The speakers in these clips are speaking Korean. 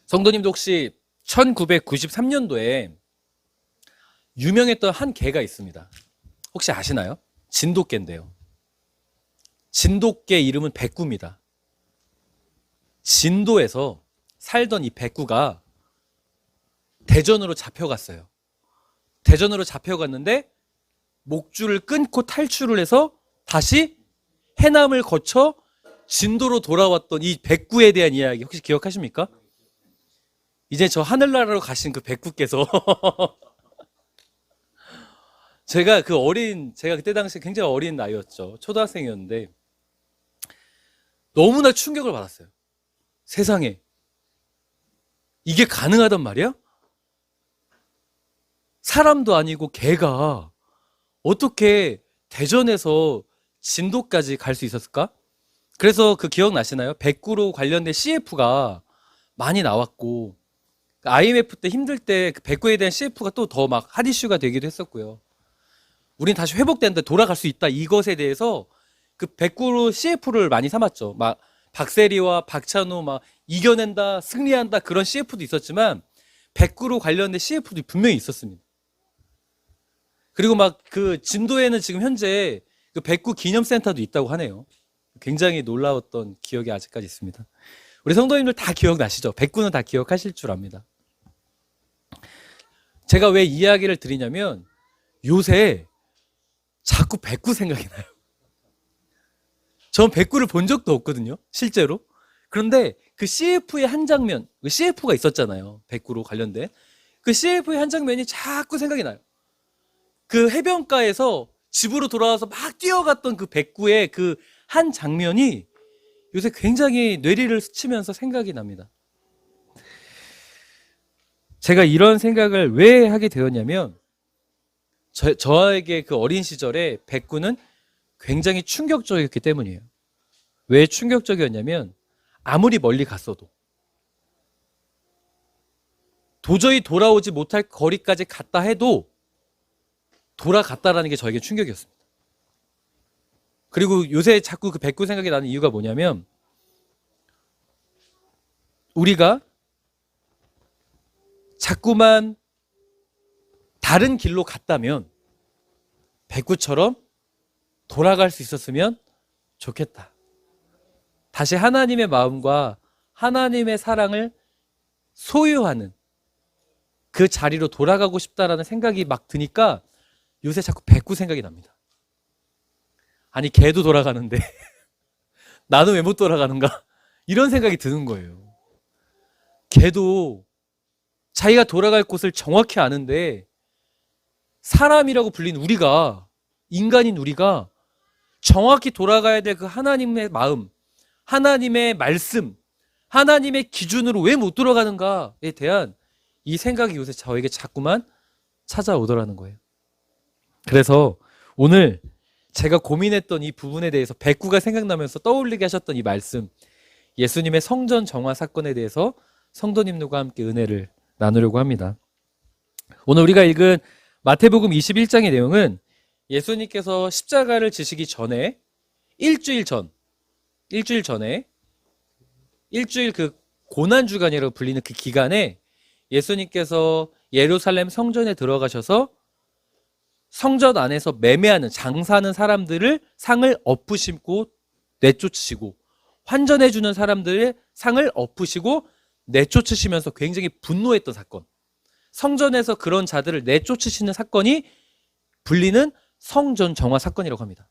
성도님도 혹시 1993년도에 유명했던 한 개가 있습니다. 혹시 아시나요? 진돗개인데요. 진돗개 이름은 백구입니다. 진도에서 살던 이 백구가 대전으로 잡혀갔어요. 대전으로 잡혀갔는데 목줄을 끊고 탈출을 해서 다시 해남을 거쳐 진도로 돌아왔던 이 백구에 대한 이야기 혹시 기억하십니까? 이제 저 하늘나라로 가신 그 백구께서 제가 그때 당시에 굉장히 어린 나이였죠. 초등학생이었는데 너무나 충격을 받았어요. 세상에 이게 가능하단 말이야? 사람도 아니고 개가 어떻게 대전에서 진도까지 갈 수 있었을까? 그래서 그 기억나시나요? 백구로 관련된 CF가 많이 나왔고 IMF 때 힘들 때 그 백구에 대한 CF가 또 더 막 핫 이슈가 되기도 했었고요. 우린 다시 회복되는데 돌아갈 수 있다. 이것에 대해서 그 백구로 CF를 많이 삼았죠. 막 박세리와 박찬호 막 이겨낸다, 승리한다 그런 CF도 있었지만 백구로 관련된 CF도 분명히 있었습니다. 그리고 막 그 진도에는 지금 현재 그 백구 기념센터도 있다고 하네요. 굉장히 놀라웠던 기억이 아직까지 있습니다. 우리 성도님들 다 기억나시죠? 백구는 다 기억하실 줄 압니다. 제가 왜 이야기를 드리냐면 요새 자꾸 백구 생각이 나요. 전 백구를 본 적도 없거든요, 실제로. 그런데 그 CF의 한 장면, 그 CF가 있었잖아요, 백구로 관련된. 그 CF의 한 장면이 자꾸 생각이 나요. 그 해변가에서 집으로 돌아와서 막 뛰어갔던 그 백구의 그 한 장면이 요새 굉장히 뇌리를 스치면서 생각이 납니다. 제가 이런 생각을 왜 하게 되었냐면 저에게 그 어린 시절에 백구는 굉장히 충격적이었기 때문이에요. 왜 충격적이었냐면 아무리 멀리 갔어도 도저히 돌아오지 못할 거리까지 갔다 해도 돌아갔다라는 게 저에게 충격이었습니다. 그리고 요새 자꾸 그 백구 생각이 나는 이유가 뭐냐면 우리가 자꾸만 다른 길로 갔다면 백구처럼 돌아갈 수 있었으면 좋겠다. 다시 하나님의 마음과 하나님의 사랑을 소유하는 그 자리로 돌아가고 싶다라는 생각이 막 드니까 요새 자꾸 백구 생각이 납니다. 아니 걔도 돌아가는데 나는 왜 못 돌아가는가? 이런 생각이 드는 거예요. 걔도 자기가 돌아갈 곳을 정확히 아는데 사람이라고 불린 우리가, 인간인 우리가 정확히 돌아가야 될 그 하나님의 마음, 하나님의 말씀, 하나님의 기준으로 왜 못 돌아가는가에 대한 이 생각이 요새 저에게 자꾸만 찾아오더라는 거예요. 그래서 오늘 제가 고민했던 이 부분에 대해서 백구가 생각나면서 떠올리게 하셨던 이 말씀, 예수님의 성전 정화 사건에 대해서 성도님들과 함께 은혜를 나누려고 합니다. 오늘 우리가 읽은 마태복음 21장의 내용은 예수님께서 십자가를 지시기 전에 일주일 전에 일주일 그 고난주간이라고 불리는 그 기간에 예수님께서 예루살렘 성전에 들어가셔서 성전 안에서 매매하는 장사하는 사람들을 상을 엎으시고 내쫓으시고 환전해주는 사람들의 상을 엎으시고 내쫓으시면서 굉장히 분노했던 사건, 성전에서 그런 자들을 내쫓으시는 사건이 불리는 성전 정화 사건이라고 합니다.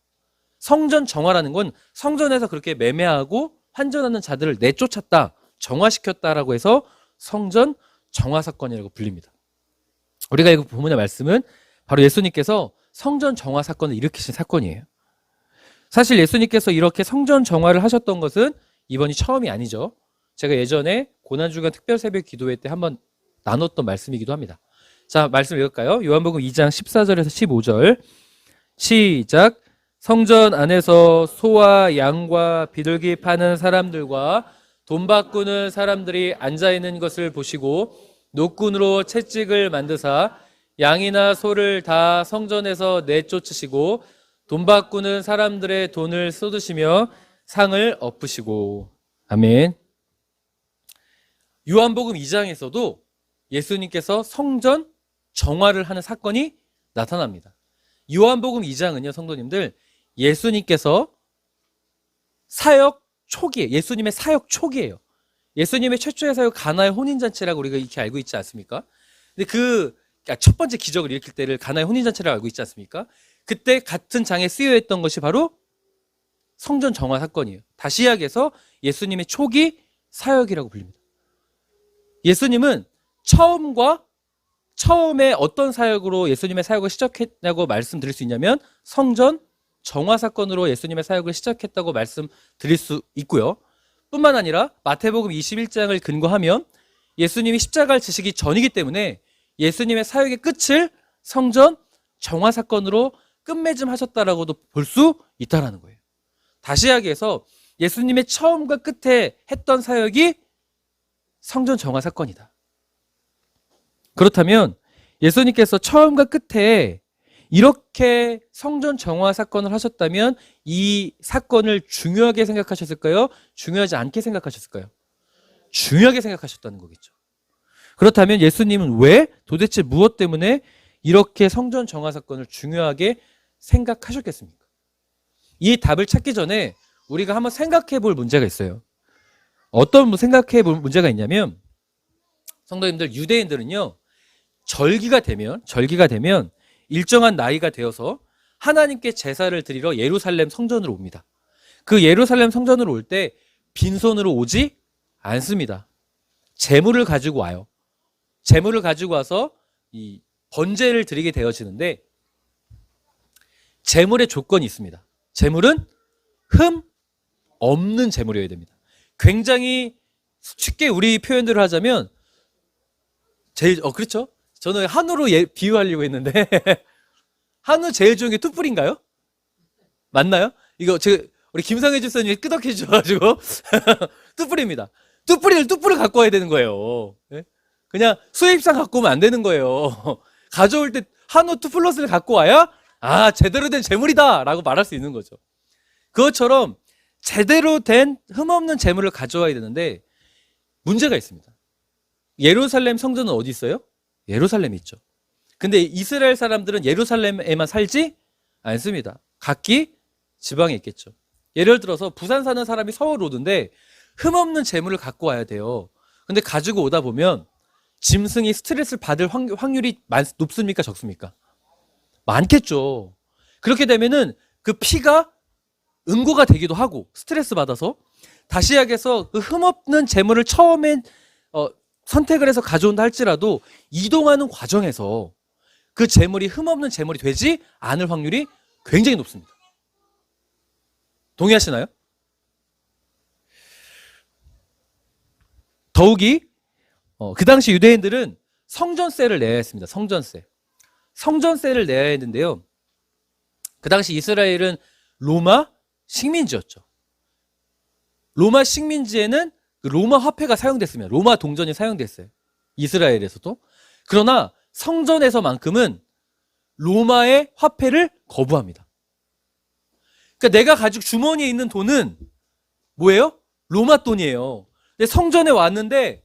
성전 정화라는 건 성전에서 그렇게 매매하고 환전하는 자들을 내쫓았다, 정화시켰다라고 해서 성전 정화 사건이라고 불립니다. 우리가 이 본문의 말씀은 바로 예수님께서 성전 정화 사건을 일으키신 사건이에요. 사실 예수님께서 이렇게 성전 정화를 하셨던 것은 이번이 처음이 아니죠. 제가 예전에 고난주간 특별 새벽 기도회 때 한번 나눴던 말씀이기도 합니다. 자, 말씀 읽을까요? 요한복음 2장 14절에서 15절 시작. 성전 안에서 소와 양과 비둘기 파는 사람들과 돈 바꾸는 사람들이 앉아있는 것을 보시고 노끈으로 채찍을 만드사 양이나 소를 다 성전에서 내쫓으시고 돈 바꾸는 사람들의 돈을 쏟으시며 상을 엎으시고. 아멘. 요한복음 2장에서도 예수님께서 성전 정화를 하는 사건이 나타납니다. 요한복음 2장은요, 성도님들, 예수님께서 사역 초기에, 예수님의 사역 초기예요. 예수님의 최초의 사역 가나의 혼인잔치라고 우리가 이렇게 알고 있지 않습니까? 근데 그 첫 번째 기적을 일으킬 때를 가나의 혼인잔치라고 알고 있지 않습니까? 그때 같은 장에 쓰여 있던 것이 바로 성전 정화 사건이에요. 다시 이야기해서 예수님의 초기 사역이라고 불립니다. 예수님은 처음에 어떤 사역으로 예수님의 사역을 시작했냐고 말씀드릴 수 있냐면 성전 정화 사건으로 예수님의 사역을 시작했다고 말씀드릴 수 있고요. 뿐만 아니라 마태복음 21장을 근거하면 예수님이 십자가를 지시기 전이기 때문에 예수님의 사역의 끝을 성전 정화 사건으로 끝맺음하셨다라고도 볼 수 있다라는 거예요. 다시 이야기해서 예수님의 처음과 끝에 했던 사역이 성전 정화 사건이다. 그렇다면 예수님께서 처음과 끝에 이렇게 성전 정화 사건을 하셨다면 이 사건을 중요하게 생각하셨을까요? 중요하지 않게 생각하셨을까요? 중요하게 생각하셨다는 거겠죠. 그렇다면 예수님은 왜 도대체 무엇 때문에 이렇게 성전 정화 사건을 중요하게 생각하셨겠습니까? 이 답을 찾기 전에 우리가 한번 생각해 볼 문제가 있어요. 어떤 생각해 볼 문제가 있냐면 성도님들, 유대인들은요, 절기가 되면 일정한 나이가 되어서 하나님께 제사를 드리러 예루살렘 성전으로 옵니다. 그 예루살렘 성전으로 올 때 빈손으로 오지 않습니다. 제물을 가지고 와요. 제물을 가지고 와서 이 번제를 드리게 되어지는데 제물의 조건이 있습니다. 제물은 흠 없는 제물이어야 됩니다. 굉장히 쉽게 우리 표현대로 하자면 그렇죠? 저는 한우로 비유하려고 했는데 한우 제일 좋은 게 뚝불인가요? 맞나요? 이거 우리 김상혜 집사님이 끄덕해 주셔가지고 뚝불입니다. 뚝불을 갖고 와야 되는 거예요. 네? 그냥 수입상 갖고 오면 안 되는 거예요. 가져올 때 한우 뚝플러스를 갖고 와야 제대로 된 제물이다 라고 말할 수 있는 거죠. 그것처럼 제대로 된 흠없는 제물을 가져와야 되는데 문제가 있습니다. 예루살렘 성전은 어디 있어요? 예루살렘에 있죠. 근데 이스라엘 사람들은 예루살렘에만 살지 않습니다. 각기 지방에 있겠죠. 예를 들어서 부산 사는 사람이 서울 오는데 흠없는 재물을 갖고 와야 돼요. 근데 가지고 오다 보면 짐승이 스트레스를 받을 확률이 높습니까? 적습니까? 많겠죠. 그렇게 되면은 그 피가 응고가 되기도 하고 스트레스 받아서 다시 이야기해서 그 흠없는 재물을 처음엔 선택을 해서 가져온다 할지라도 이동하는 과정에서 그 재물이 흠없는 재물이 되지 않을 확률이 굉장히 높습니다. 동의하시나요? 더욱이 그 당시 유대인들은 성전세를 내야 했습니다. 성전세를 내야 했는데요. 그 당시 이스라엘은 로마 식민지였죠. 로마 식민지에는 로마 화폐가 사용됐습니다. 로마 동전이 사용됐어요. 이스라엘에서도. 그러나 성전에서만큼은 로마의 화폐를 거부합니다. 그러니까 내가 가지고 주머니에 있는 돈은 뭐예요? 로마 돈이에요. 근데 성전에 왔는데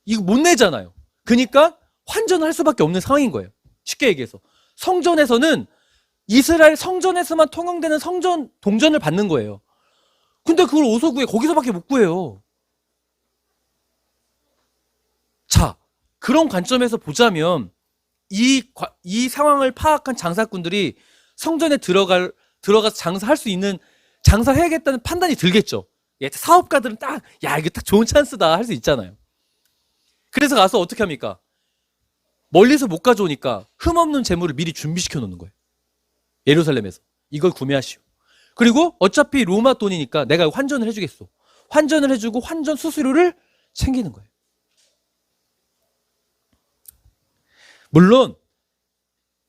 이거 못 내잖아요. 그러니까 환전을 할 수밖에 없는 상황인 거예요. 쉽게 얘기해서. 성전에서는 이스라엘 성전에서만 통용되는 성전 동전을 받는 거예요. 근데 그걸 어디서 구해? 거기서밖에 못 구해요. 자, 그런 관점에서 보자면 이 상황을 파악한 장사꾼들이 성전에 들어가서 장사할 수 있는, 장사해야겠다는 판단이 들겠죠. 사업가들은 이거 딱 좋은 찬스다 할 수 있잖아요. 그래서 가서 어떻게 합니까? 멀리서 못 가져오니까 흠없는 재물을 미리 준비시켜 놓는 거예요. 예루살렘에서. 이걸 구매하시오. 그리고 어차피 로마 돈이니까 내가 환전을 해주겠소. 환전을 해주고 환전 수수료를 챙기는 거예요. 물론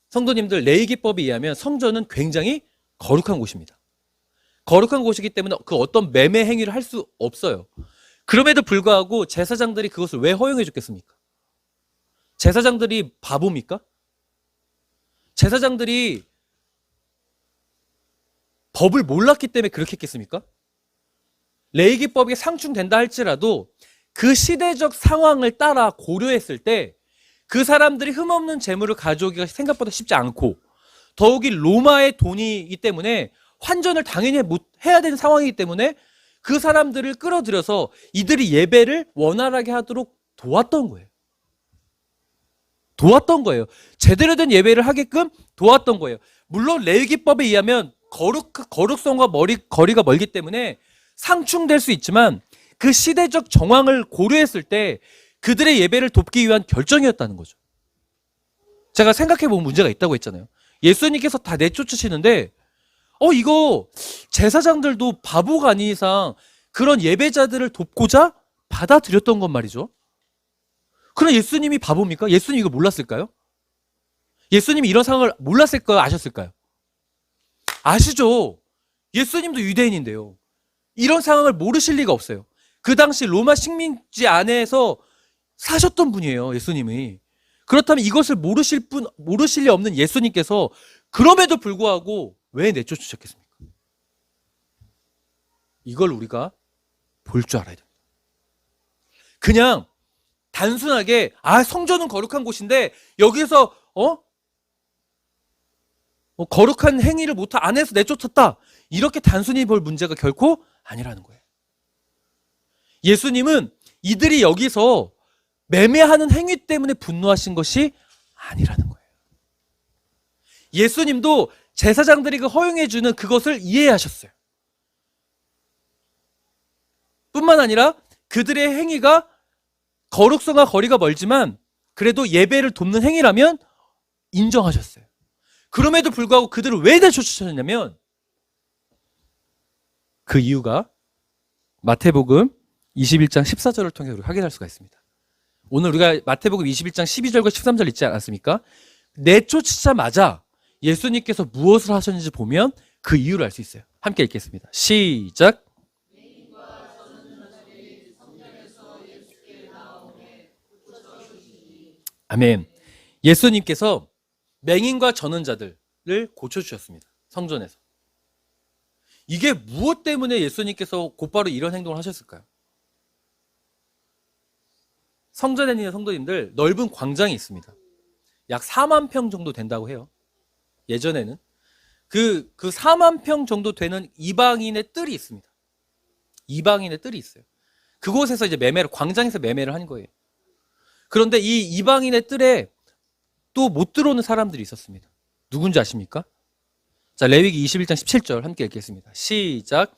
성도님들, 레위기법에 의하면 성전은 굉장히 거룩한 곳입니다. 거룩한 곳이기 때문에 그 어떤 매매 행위를 할 수 없어요. 그럼에도 불구하고 제사장들이 그것을 왜 허용해 줬겠습니까? 제사장들이 바보입니까? 제사장들이 법을 몰랐기 때문에 그렇게 했겠습니까? 레위기법이 상충된다 할지라도 그 시대적 상황을 따라 고려했을 때 그 사람들이 흠없는 재물을 가져오기가 생각보다 쉽지 않고, 더욱이 로마의 돈이기 때문에 환전을 당연히 해야 되는 상황이기 때문에 그 사람들을 끌어들여서 이들이 예배를 원활하게 하도록 도왔던 거예요. 도왔던 거예요. 제대로 된 예배를 하게끔 도왔던 거예요. 물론 레위기법에 의하면 거룩성과 거리가 멀기 때문에 상충될 수 있지만 그 시대적 정황을 고려했을 때 그들의 예배를 돕기 위한 결정이었다는 거죠. 제가 생각해보면 문제가 있다고 했잖아요. 예수님께서 다 내쫓으시는데 이거 제사장들도 바보가 아닌 이상 그런 예배자들을 돕고자 받아들였던 건 말이죠. 그럼 예수님이 바보입니까? 예수님 이거 몰랐을까요? 예수님이 이런 상황을 몰랐을까요? 아셨을까요? 아시죠? 예수님도 유대인인데요. 이런 상황을 모르실 리가 없어요. 그 당시 로마 식민지 안에서 사셨던 분이에요, 예수님이. 그렇다면 이것을 모르실 리 없는 예수님께서 그럼에도 불구하고 왜 내쫓으셨겠습니까? 이걸 우리가 볼 줄 알아야 됩니다. 그냥 단순하게 성전은 거룩한 곳인데 여기서 거룩한 행위를 안 해서 내쫓았다, 이렇게 단순히 볼 문제가 결코 아니라는 거예요. 예수님은 이들이 여기서 매매하는 행위 때문에 분노하신 것이 아니라는 거예요. 예수님도 제사장들이 허용해주는 그것을 이해하셨어요. 뿐만 아니라 그들의 행위가 거룩성과 거리가 멀지만 그래도 예배를 돕는 행위라면 인정하셨어요. 그럼에도 불구하고 그들을 왜 내쫓으셨냐면 그 이유가 마태복음 21장 14절을 통해 우리가 확인할 수가 있습니다. 오늘 우리가 마태복음 21장 12절과 13절 있지 않았습니까? 내쫓으자마자 예수님께서 무엇을 하셨는지 보면 그 이유를 알 수 있어요. 함께 읽겠습니다. 시작. 아멘. 예수님께서 맹인과 전원자들을 고쳐주셨습니다. 성전에서. 이게 무엇 때문에 예수님께서 곧바로 이런 행동을 하셨을까요? 성전에 있는 성도님들, 넓은 광장이 있습니다. 약 4만 평 정도 된다고 해요. 예전에는 그 4만 평 정도 되는 이방인의 뜰이 있습니다. 이방인의 뜰이 있어요. 그곳에서 이제 광장에서 매매를 하는 거예요. 그런데 이 이방인의 뜰에 또 못 들어오는 사람들이 있었습니다. 누군지 아십니까? 자, 레위기 21장 17절 함께 읽겠습니다. 시작.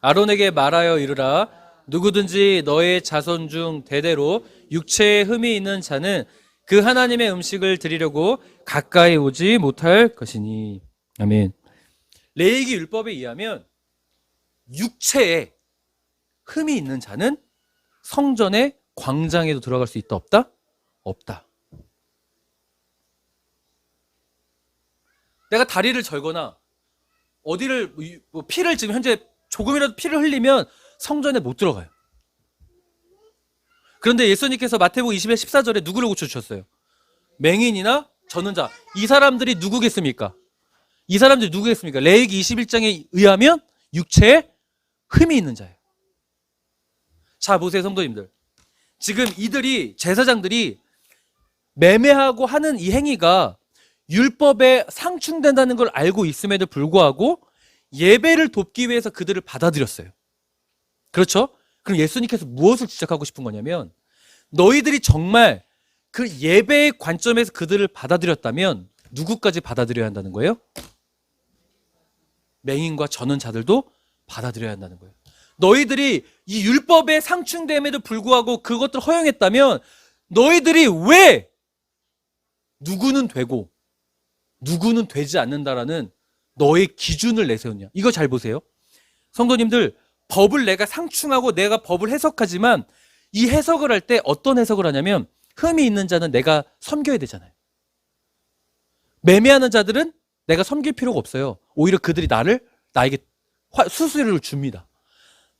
아론에게 말하여 이르라. 누구든지 너의 자손 중 대대로 육체에 흠이 있는 자는 그 하나님의 음식을 드리려고 가까이 오지 못할 것이니. 아멘. 레위기 율법에 의하면 육체에 흠이 있는 자는 성전의 광장에도 들어갈 수 있다, 없다? 없다. 내가 다리를 절거나 어디를 피를 지금 현재 조금이라도 피를 흘리면 성전에 못 들어가요. 그런데 예수님께서 마태복음 20장 14절에 누구를 고쳐주셨어요? 맹인이나 전원자. 이 사람들이 누구겠습니까? 레위기 21장에 의하면 육체에 흠이 있는 자예요. 자, 보세요, 성도님들. 지금 이들이, 제사장들이 매매하고 하는 이 행위가 율법에 상충된다는 걸 알고 있음에도 불구하고 예배를 돕기 위해서 그들을 받아들였어요. 그렇죠? 그럼 예수님께서 무엇을 지적하고 싶은 거냐면, 너희들이 정말 그 예배의 관점에서 그들을 받아들였다면 누구까지 받아들여야 한다는 거예요? 맹인과 전원자들도 받아들여야 한다는 거예요. 너희들이 이 율법에 상충됨에도 불구하고 그것들을 허용했다면 너희들이 왜 누구는 되고 누구는 되지 않는다라는 너의 기준을 내세웠냐? 이거 잘 보세요. 성도님들, 법을 내가 상충하고 내가 법을 해석하지만 이 해석을 할 때 어떤 해석을 하냐면, 흠이 있는 자는 내가 섬겨야 되잖아요. 매매하는 자들은 내가 섬길 필요가 없어요. 오히려 그들이 나에게 수수료를 줍니다.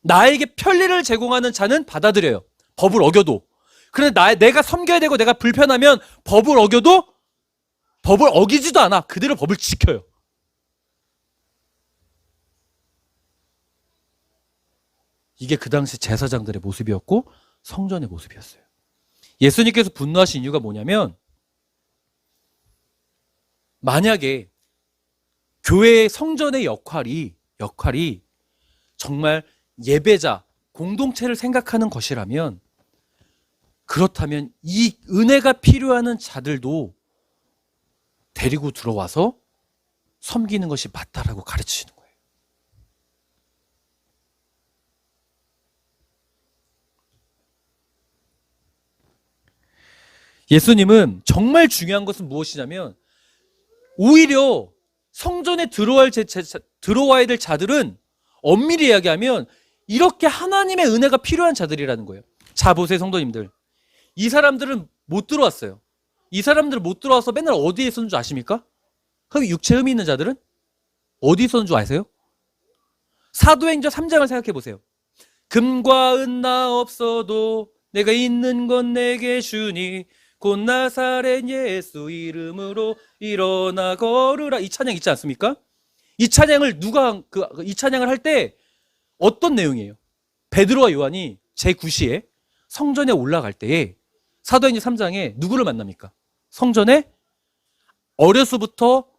나에게 편리를 제공하는 자는 받아들여요. 법을 어겨도. 그런데 내가 섬겨야 되고 내가 불편하면 법을 어겨도 법을 어기지도 않아. 그대로 법을 지켜요. 이게 그 당시 제사장들의 모습이었고 성전의 모습이었어요. 예수님께서 분노하신 이유가 뭐냐면, 만약에 교회의 성전의 역할이 정말 예배자, 공동체를 생각하는 것이라면, 그렇다면 이 은혜가 필요한 자들도 데리고 들어와서 섬기는 것이 맞다라고 가르치시는 거예요. 예수님은 정말 중요한 것은 무엇이냐면, 오히려 성전에 들어와야 될 자들은 엄밀히 이야기하면 이렇게 하나님의 은혜가 필요한 자들이라는 거예요. 자, 보세요, 성도님들. 이 사람들은 못 들어왔어요. 이 사람들은 못 들어와서 맨날 어디에 있었는 줄 아십니까? 육체 흠이 있는 자들은 어디 있었는 줄 아세요? 사도행전 3장을 생각해 보세요. 금과 은 나 없어도 내가 있는 건 내게 주니 곧 나사렛 예수 이름으로 일어나 걸으라. 이 찬양 있지 않습니까? 이 찬양을 이 찬양을 할 때 어떤 내용이에요? 베드로와 요한이 제9시에 성전에 올라갈 때에 사도행전 3장에 누구를 만납니까? 성전에 어려서부터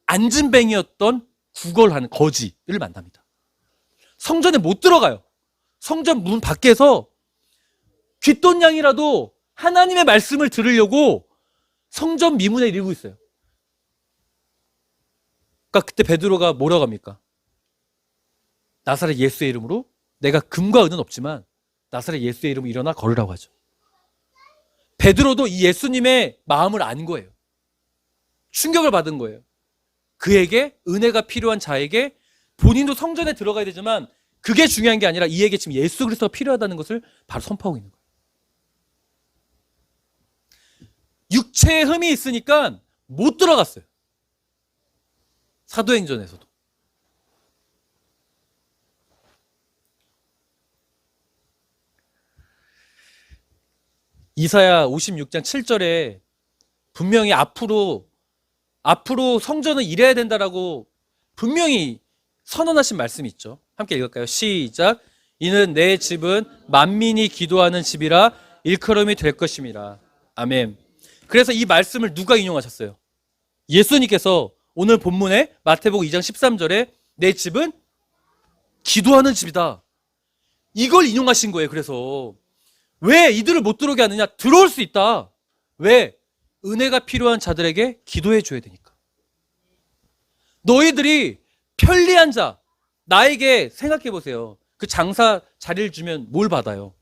앉은뱅이였던 구걸하는 거지를 만납니다. 성전에 못 들어가요. 성전 문 밖에서 귓돈냥이라도 하나님의 말씀을 들으려고 성전 미문에 이르고 있어요. 그러니까 그때 베드로가 뭐라고 합니까? 나사렛 예수의 이름으로, 내가 금과 은은 없지만 나사렛 예수의 이름으로 일어나 걸으라고 하죠. 베드로도 이 예수님의 마음을 안 거예요. 충격을 받은 거예요. 그에게 은혜가 필요한 자에게 본인도 성전에 들어가야 되지만 그게 중요한 게 아니라 이에게 지금 예수 그리스도가 필요하다는 것을 바로 선포하고 있는 거예요. 육체의 흠이 있으니까 못 들어갔어요. 사도행전에서도. 이사야 56장 7절에 분명히 앞으로 성전은 이래야 된다라고 분명히 선언하신 말씀이 있죠. 함께 읽을까요? 시작. 이는 내 집은 만민이 기도하는 집이라 일컬음이 될 것임이라. 아멘. 그래서 이 말씀을 누가 인용하셨어요? 예수님께서 오늘 본문에 마태복음 2장 13절에 내 집은 기도하는 집이다. 이걸 인용하신 거예요. 그래서 왜 이들을 못 들어오게 하느냐? 들어올 수 있다. 왜? 은혜가 필요한 자들에게 기도해 줘야 되니까. 너희들이 편리한 자, 나에게 생각해 보세요. 그 장사 자리를 주면 뭘 받아요?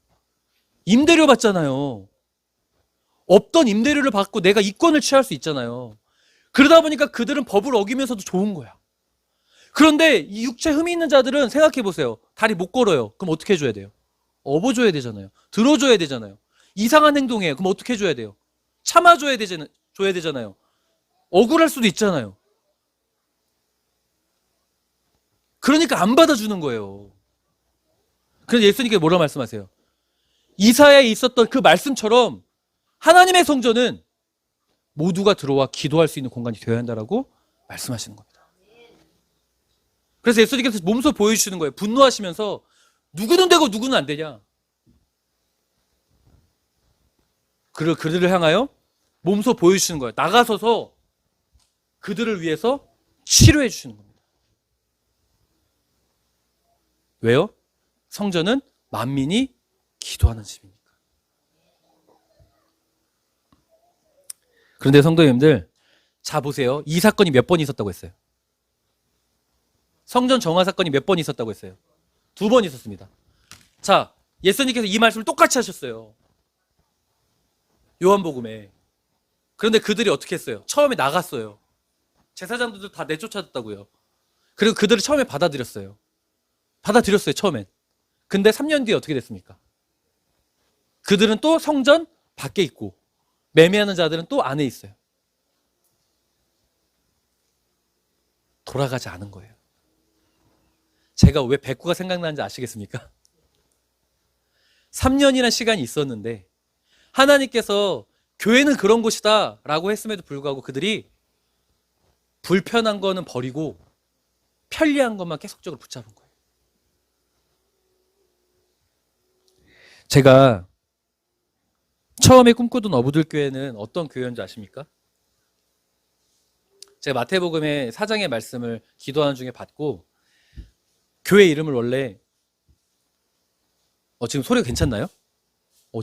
임대료 받잖아요. 없던 임대료를 받고 내가 이권을 취할 수 있잖아요. 그러다 보니까 그들은 법을 어기면서도 좋은 거야. 그런데 이 육체 흠이 있는 자들은 생각해 보세요. 다리 못 걸어요. 그럼 어떻게 해줘야 돼요? 업어줘야 되잖아요. 들어줘야 되잖아요. 이상한 행동해요. 그럼 어떻게 해줘야 돼요? 참아줘야 되잖아요. 억울할 수도 있잖아요. 그러니까 안 받아주는 거예요. 그래서 예수님께서 뭐라고 말씀하세요? 이사야에 있었던 그 말씀처럼 하나님의 성전은 모두가 들어와 기도할 수 있는 공간이 되어야 한다라고 말씀하시는 겁니다. 그래서 예수님께서 몸소 보여주시는 거예요. 분노하시면서 누구는 되고 누구는 안 되냐. 그들을 향하여 몸소 보여주시는 거예요. 나가서서 그들을 위해서 치료해 주시는 겁니다. 왜요? 성전은 만민이 기도하는 집이니까. 그런데 성도님들, 자 보세요. 이 사건이 몇 번 있었다고 했어요? 성전 정화 사건이 몇 번 있었다고 했어요? 2번 있었습니다. 자, 예수님께서 이 말씀을 똑같이 하셨어요. 요한복음에. 그런데 그들이 어떻게 했어요? 처음에 나갔어요. 제사장들도 다 내쫓았다고요. 그리고 그들을 처음에 받아들였어요. 처음엔. 근데 3년 뒤에 어떻게 됐습니까? 그들은 또 성전 밖에 있고 매매하는 자들은 또 안에 있어요. 돌아가지 않은 거예요. 제가 왜 백구가 생각나는지 아시겠습니까? 3년이라는 시간이 있었는데 하나님께서 교회는 그런 곳이다 라고 했음에도 불구하고 그들이 불편한 거는 버리고 편리한 것만 계속적으로 붙잡은 거예요. 제가 처음에 꿈꾸던 어부들 교회는 어떤 교회인지 아십니까? 제가 마태복음의 4장의 말씀을 기도하는 중에 받고 교회 이름을 원래 지금 소리가 괜찮나요?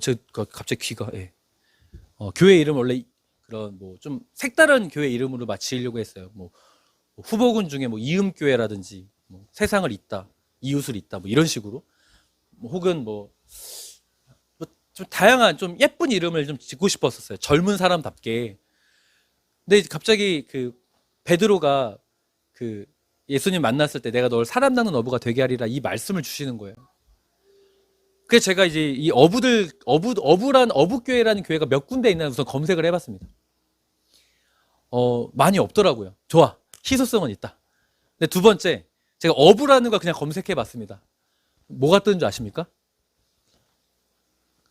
제가 갑자기 귀가 교회 이름 원래 그런 뭐 좀 색다른 교회 이름으로 지으려고 했어요. 뭐 후보군 중에 뭐 이음교회라든지 뭐 세상을 잇다, 이웃을 잇다 뭐 이런 식으로 혹은 좀 다양한 좀 예쁜 이름을 좀 짓고 싶었었어요. 젊은 사람답게. 근데 갑자기 그 베드로가 그 예수님 만났을 때 내가 널 사람 낳는 어부가 되게 하리라 이 말씀을 주시는 거예요. 그래서 제가 이제 이 어부란 어부교회라는 교회가 몇 군데 있나 우선 검색을 해봤습니다. 많이 없더라고요. 좋아. 희소성은 있다. 근데 두 번째, 제가 어부라는 거 그냥 검색해봤습니다. 뭐가 뜨는 줄 아십니까?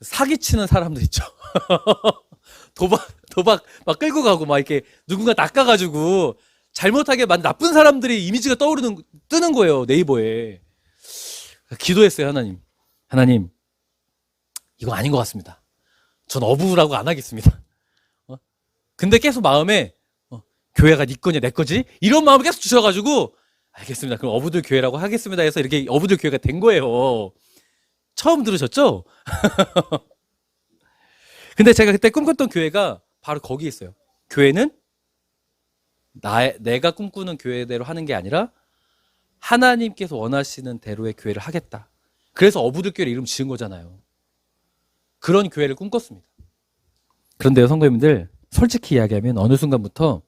사기치는 사람들 있죠. 도박 막 끌고 가고 막 이렇게 누군가 낚아가지고 잘못하게 만 나쁜 사람들의 이미지가 뜨는 거예요. 네이버에. 기도했어요. 하나님 이거 아닌 것 같습니다. 전 어부라고 안 하겠습니다. 근데 계속 마음에 교회가 네 거냐 내 거지? 이런 마음을 계속 주셔가지고 알겠습니다. 그럼 어부들 교회라고 하겠습니다 해서 이렇게 어부들 교회가 된 거예요. 처음 들으셨죠? 근데 제가 그때 꿈꿨던 교회가 바로 거기 있어요. 교회는 내가 꿈꾸는 교회대로 하는 게 아니라 하나님께서 원하시는 대로의 교회를 하겠다. 그래서 어부들 교회 이름 지은 거잖아요. 그런 교회를 꿈꿨습니다. 그런데요, 성도님들, 솔직히 이야기하면 어느 순간부터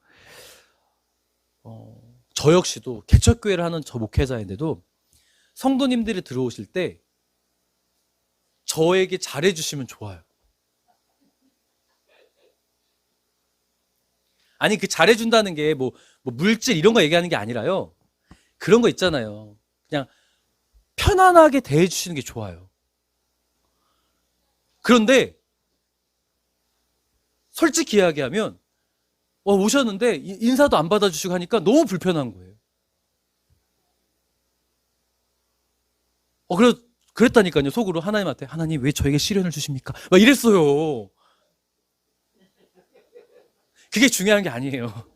저 역시도 개척교회를 하는 저 목회자인데도 성도님들이 들어오실 때 저에게 잘해주시면 좋아요. 아니 그 잘해준다는 게 뭐 물질 이런 거 얘기하는 게 아니라요. 그런 거 있잖아요. 그냥 편안하게 대해주시는 게 좋아요. 그런데 솔직히 이야기하면 오셨는데 인사도 안 받아주시고 하니까 너무 불편한 거예요. 그랬다니까요. 속으로 하나님한테 하나님 왜 저에게 시련을 주십니까? 막 이랬어요. 그게 중요한 게 아니에요.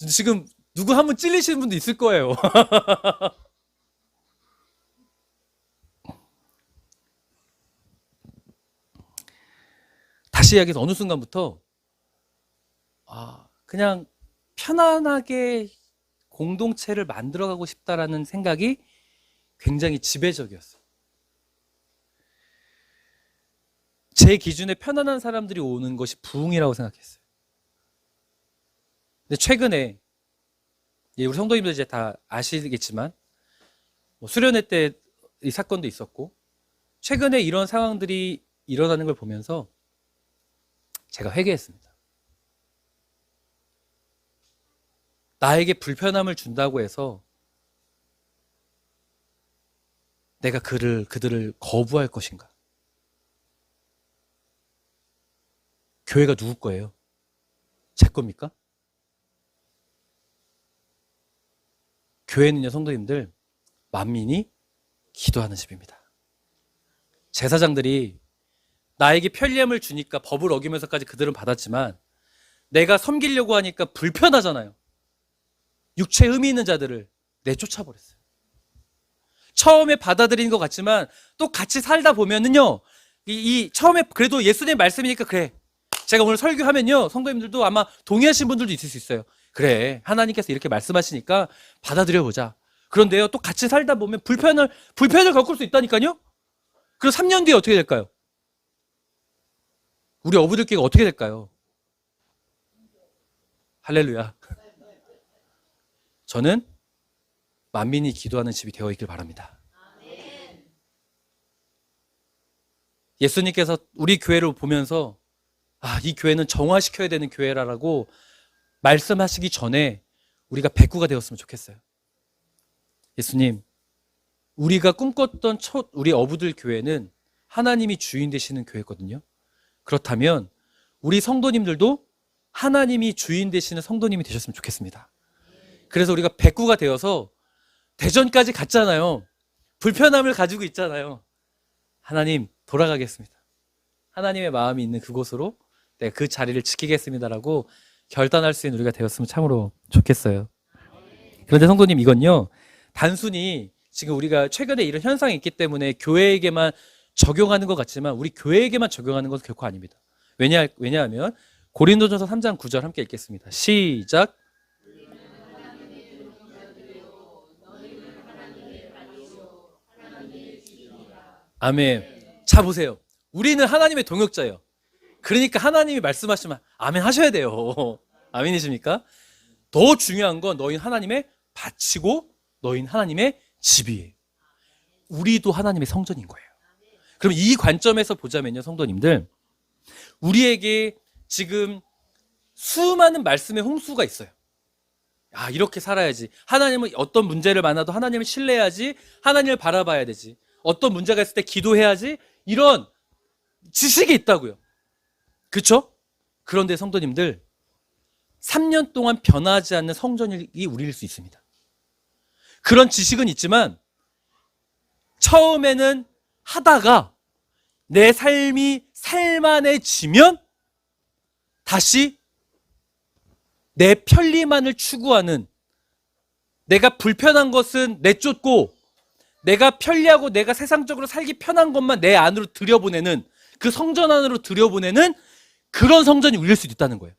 지금 누구 한 분 찔리시는 분도 있을 거예요. 다시 이야기해서 어느 순간부터 그냥 편안하게 공동체를 만들어가고 싶다라는 생각이 굉장히 지배적이었어요. 제 기준에 편안한 사람들이 오는 것이 부흥이라고 생각했어요. 근데 최근에 우리 성도님들 이제 다 아시겠지만 수련회 때 이 사건도 있었고 최근에 이런 상황들이 일어나는 걸 보면서 제가 회개했습니다. 나에게 불편함을 준다고 해서 내가 그들을 거부할 것인가? 교회가 누구 거예요? 제 겁니까? 교회는요, 성도님들, 만민이 기도하는 집입니다. 제사장들이 나에게 편리함을 주니까 법을 어기면서까지 그들은 받았지만 내가 섬기려고 하니까 불편하잖아요. 육체에 흠이 있는 자들을 내쫓아버렸어요. 처음에 받아들이는 것 같지만 또 같이 살다 보면은요, 처음에 그래도 예수님 말씀이니까 그래. 제가 오늘 설교하면요, 성도님들도 아마 동의하신 분들도 있을 수 있어요. 그래, 하나님께서 이렇게 말씀하시니까 받아들여보자. 그런데요, 또 같이 살다 보면 불편을 겪을 수 있다니까요? 그럼 3년 뒤에 어떻게 될까요? 우리 어부들끼리 어떻게 될까요? 할렐루야. 저는 만민이 기도하는 집이 되어 있길 바랍니다. 예수님께서 우리 교회를 보면서 이 교회는 정화시켜야 되는 교회라고 말씀하시기 전에 우리가 백구가 되었으면 좋겠어요. 예수님, 우리가 꿈꿨던 우리 어부들 교회는 하나님이 주인 되시는 교회거든요. 그렇다면 우리 성도님들도 하나님이 주인 되시는 성도님이 되셨으면 좋겠습니다. 그래서 우리가 백구가 되어서 대전까지 갔잖아요. 불편함을 가지고 있잖아요. 하나님, 돌아가겠습니다. 하나님의 마음이 있는 그곳으로 내가 그 자리를 지키겠습니다라고 결단할 수 있는 우리가 되었으면 참으로 좋겠어요. 그런데 성도님, 이건요, 단순히 지금 우리가 최근에 이런 현상이 있기 때문에 교회에게만 적용하는 것 같지만 우리 교회에게만 적용하는 것은 결코 아닙니다. 왜냐하면 고린도전서 3장 9절 함께 읽겠습니다. 시작. 아멘. 자, 보세요. 우리는 하나님의 동역자예요. 그러니까 하나님이 말씀하시면 아멘 하셔야 돼요. 아멘이십니까? 더 중요한 건 너희는 하나님의 바치고 너희는 하나님의 집이에요. 우리도 하나님의 성전인 거예요. 그럼 이 관점에서 보자면요, 성도님들, 우리에게 지금 수많은 말씀의 홍수가 있어요. 아, 이렇게 살아야지. 하나님은 어떤 문제를 만나도 하나님을 신뢰해야지. 하나님을 바라봐야 되지. 어떤 문제가 있을 때 기도해야지. 이런 지식이 있다고요. 그렇죠? 그런데 성도님들, 3년 동안 변하지 않는 성전이 우리일 수 있습니다. 그런 지식은 있지만 처음에는 하다가 내 삶이 살만해지면 다시 내 편리만을 추구하는, 내가 불편한 것은 내쫓고 내가 편리하고 내가 세상적으로 살기 편한 것만 내 안으로 들여보내는, 그 성전 안으로 들여보내는 그런 성전이 울릴 수도 있다는 거예요.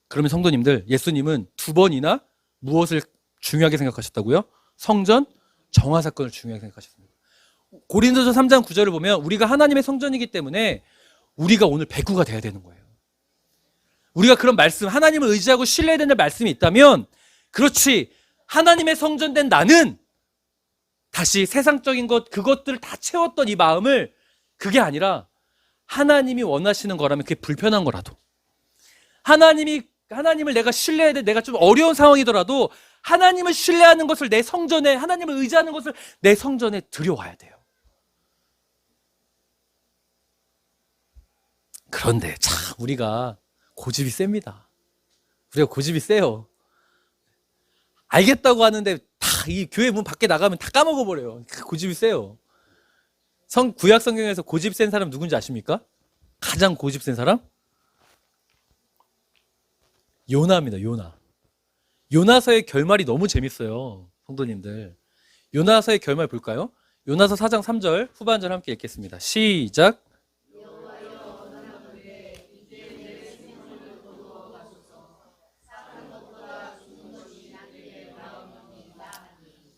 그러면 성도님들, 예수님은 2번이나 무엇을 중요하게 생각하셨다고요? 성전 정화 사건을 중요하게 생각하셨습니다. 고린도서 3장 9절을 보면 우리가 하나님의 성전이기 때문에 우리가 오늘 배구가 돼야 되는 거예요. 우리가 그런 말씀, 하나님을 의지하고 신뢰해야 되는 말씀이 있다면, 그렇지, 하나님의 성전된 나는 다시 세상적인 것, 그것들을 다 채웠던 이 마음을, 그게 아니라 하나님이 원하시는 거라면, 그게 불편한 거라도, 하나님을 내가 신뢰해야 돼, 내가 좀 어려운 상황이더라도 하나님을 신뢰하는 것을 내 성전에, 하나님을 의지하는 것을 내 성전에 들여와야 돼요. 그런데 참 우리가 고집이 셉니다. 우리가 고집이 세요. 알겠다고 하는데 다 이 교회 문 밖에 나가면 다 까먹어버려요. 고집이 세요. 구약 성경에서 고집 센 사람 누군지 아십니까? 가장 고집 센 사람? 요나입니다. 요나서의 결말이 너무 재밌어요. 성도님들, 요나서의 결말 볼까요? 요나서 4장 3절 후반절 함께 읽겠습니다. 시작.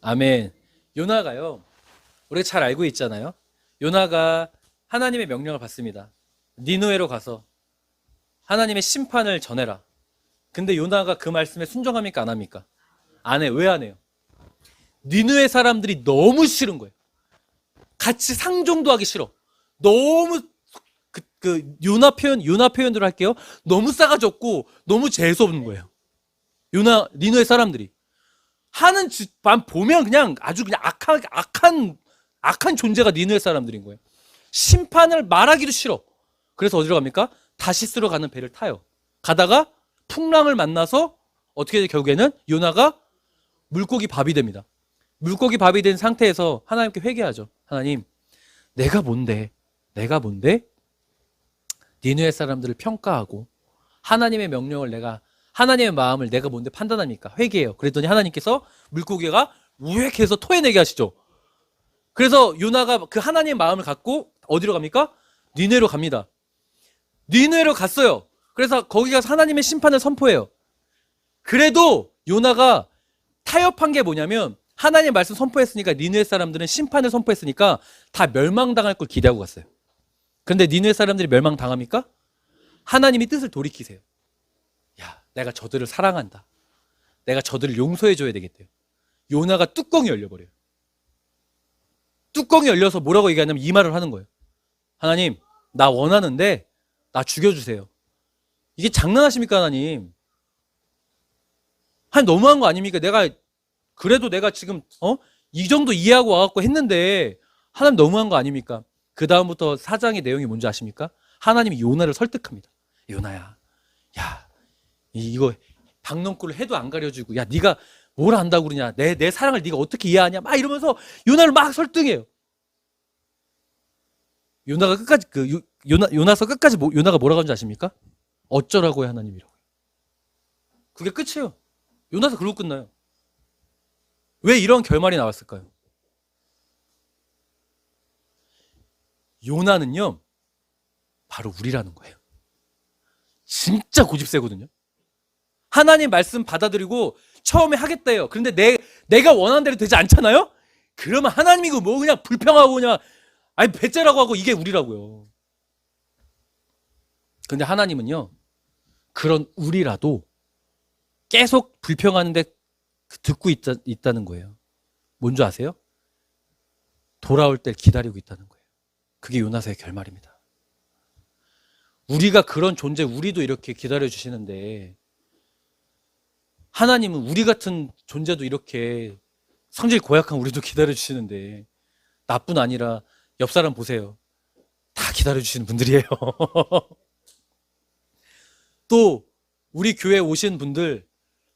아멘. 요나가요, 우리가 잘 알고 있잖아요. 요나가 하나님의 명령을 받습니다. 니느웨로 가서 하나님의 심판을 전해라. 근데 요나가 그 말씀에 순종합니까? 안 합니까? 안 해요. 왜 안 해요? 니느웨 사람들이 너무 싫은 거예요. 같이 상종도 하기 싫어. 너무 요나 표현대로 할게요. 너무 싸가지 없고 너무 재수 없는 거예요. 니느웨 사람들이 하는 짓만 보면 그냥 아주 그냥 악한 존재가 니느웨 사람들인 거예요. 심판을 말하기도 싫어. 그래서 어디로 갑니까? 다시스로 가는 배를 타요. 가다가 풍랑을 만나서 어떻게 돼? 결국에는 요나가 물고기 밥이 됩니다. 물고기 밥이 된 상태에서 하나님께 회개하죠. 하나님, 내가 뭔데 니느웨 사람들을 평가하고 하나님의 명령을 하나님의 마음을 내가 뭔데 판단합니까? 회개해요. 그랬더니 하나님께서 물고기가 우엑해서 토해내게 하시죠. 그래서 요나가 그 하나님의 마음을 갖고 어디로 갑니까? 니느웨로 갑니다. 니느웨로 갔어요. 그래서 거기 가서 하나님의 심판을 선포해요. 그래도 요나가 타협한 게 뭐냐면, 하나님의 말씀 선포했으니까, 니느웨 사람들은 심판을 선포했으니까 다 멸망당할 걸 기대하고 갔어요. 그런데 니느웨 사람들이 멸망당합니까? 하나님이 뜻을 돌이키세요. 야, 내가 저들을 사랑한다. 내가 저들을 용서해줘야 되겠대요. 요나가 뚜껑이 열려버려요. 뚜껑이 열려서 뭐라고 얘기하냐면 이 말을 하는 거예요. 하나님, 나 원하는데 나 죽여주세요. 이게 장난하십니까, 하나님? 너무한 거 아닙니까? 그래도 내가 지금 이 정도 이해하고 와갖고 했는데 하나님 너무한 거 아닙니까? 그 다음부터 4장의 내용이 뭔지 아십니까? 하나님이 요나를 설득합니다. 요나야, 야, 이거 박넝쿨을 해도 안 가려주고, 야, 네가 뭘 안다고 그러냐, 내 사랑을 네가 어떻게 이해하냐, 막 이러면서 요나를 막 설득해요. 요나가 끝까지 요나서 끝까지 요나가 뭐라고 하는지 아십니까? 어쩌라고요 하나님이라고. 그게 끝이에요. 요나서 그러고 끝나요. 왜 이런 결말이 나왔을까요? 요나는요 바로 우리라는 거예요. 진짜 고집세거든요. 하나님 말씀 받아들이고 처음에 하겠다요. 그런데 내가 원하는 대로 되지 않잖아요? 그러면 하나님이고 뭐 그냥 불평하고 그냥 아니 배째라고 하고 이게 우리라고요. 근데 하나님은요 그런 우리라도 계속 불평하는데 듣고 있다는 거예요. 뭔지 아세요? 돌아올 때 기다리고 있다는 거예요. 그게 요나서의 결말입니다. 우리가 그런 존재, 우리도 이렇게 기다려주시는데 하나님은 우리 같은 존재도 이렇게 성질 고약한 우리도 기다려주시는데 나뿐 아니라 옆 사람 보세요. 다 기다려주시는 분들이에요. 또 우리 교회에 오신 분들,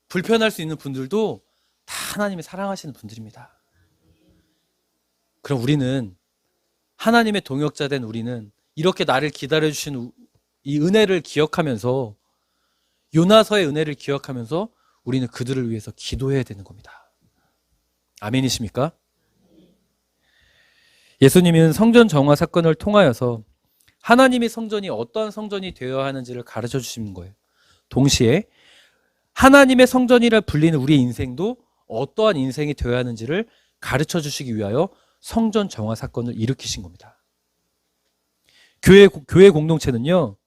불편할 수 있는 분들도 다 하나님이 사랑하시는 분들입니다. 그럼 우리는 하나님의 동역자 된 우리는 이렇게 나를 기다려주신 이 은혜를 기억하면서 요나서의 은혜를 기억하면서 우리는 그들을 위해서 기도해야 되는 겁니다. 아멘이십니까? 예수님은 성전 정화 사건을 통하여서 하나님의 성전이 어떠한 성전이 되어야 하는지를 가르쳐 주시는 거예요. 동시에 하나님의 성전이라 불리는 우리의 인생도 어떠한 인생이 되어야 하는지를 가르쳐 주시기 위하여 성전 정화 사건을 일으키신 겁니다. 교회 공동체는요,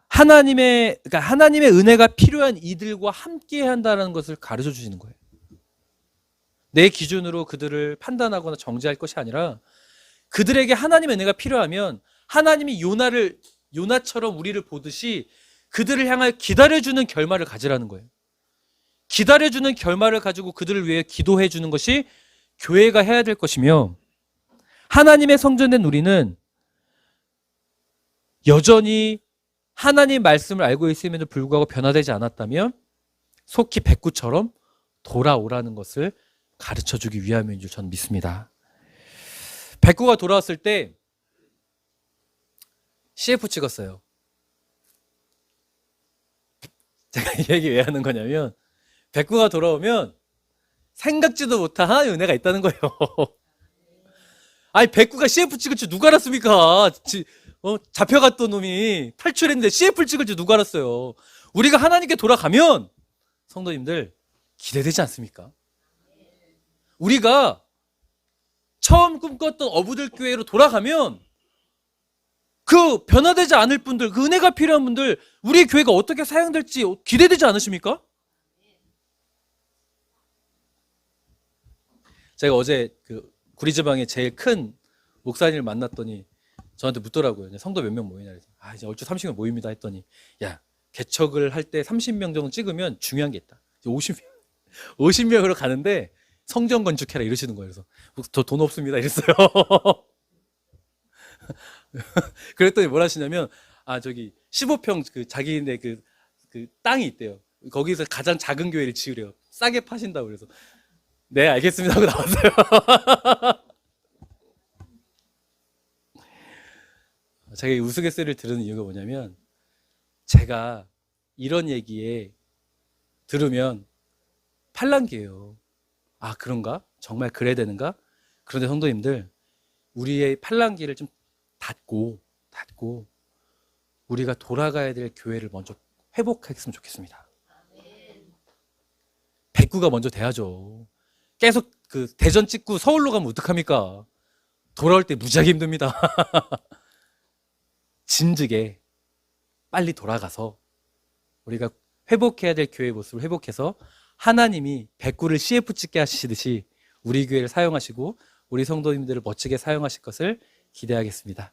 하나님의 은혜가 필요한 이들과 함께 한다는 것을 가르쳐 주시는 거예요. 내 기준으로 그들을 판단하거나 정죄할 것이 아니라 그들에게 하나님의 은혜가 필요하면 하나님이 요나처럼 우리를 보듯이 그들을 향하여 기다려주는 결말을 가지라는 거예요. 기다려주는 결말을 가지고 그들을 위해 기도해 주는 것이 교회가 해야 될 것이며, 하나님의 성전된 우리는 여전히 하나님 말씀을 알고 있음에도 불구하고 변화되지 않았다면 속히 백구처럼 돌아오라는 것을 가르쳐 주기 위함인 줄 저는 믿습니다. 백구가 돌아왔을 때 CF 찍었어요. 제가 이 얘기 왜 하는 거냐면 백구가 돌아오면 생각지도 못한 하나님의 은혜가 있다는 거예요. 아니 백구가 CF 찍을 줄 누가 알았습니까? 잡혀갔던 놈이 탈출했는데 CF를 찍을 줄 누가 알았어요. 우리가 하나님께 돌아가면 성도님들 기대되지 않습니까? 우리가 처음 꿈꿨던 어부들 교회로 돌아가면 그 변화되지 않을 분들, 그 은혜가 필요한 분들, 우리 교회가 어떻게 사용될지 기대되지 않으십니까? 제가 어제 그 구리지방에 제일 큰 목사님을 만났더니 저한테 묻더라고요. 성도 몇 명 모이냐 그래서 이제 얼추 30명 모입니다 했더니, 야, 개척을 할 때 30명 정도 찍으면 중요한 게 있다. 50명으로 가는데 성전 건축해라 이러시는 거예요. 그래서 저 돈 없습니다 이랬어요. 그랬더니 뭘 하시냐면 저기 15평 그 자기네 그 땅이 있대요. 거기서 가장 작은 교회를 지으래요. 싸게 파신다고. 그래서 네 알겠습니다 하고 나왔어요. 제가 이 우스갯소리를 들은 이유가 뭐냐면, 제가 이런 얘기에 들으면 팔랑귀예요. 그런가? 정말 그래야 되는가? 그런데 성도님들, 우리의 팔랑귀를 좀 닫고 우리가 돌아가야 될 교회를 먼저 회복했으면 좋겠습니다. 백구가 먼저 돼야죠. 계속 그 대전 찍고 서울로 가면 어떡합니까? 돌아올 때 무지하게 힘듭니다. 진즉에 빨리 돌아가서 우리가 회복해야 될 교회의 모습을 회복해서 하나님이 백구를 CF 찍게 하시듯이 우리 교회를 사용하시고 우리 성도님들을 멋지게 사용하실 것을 기대하겠습니다.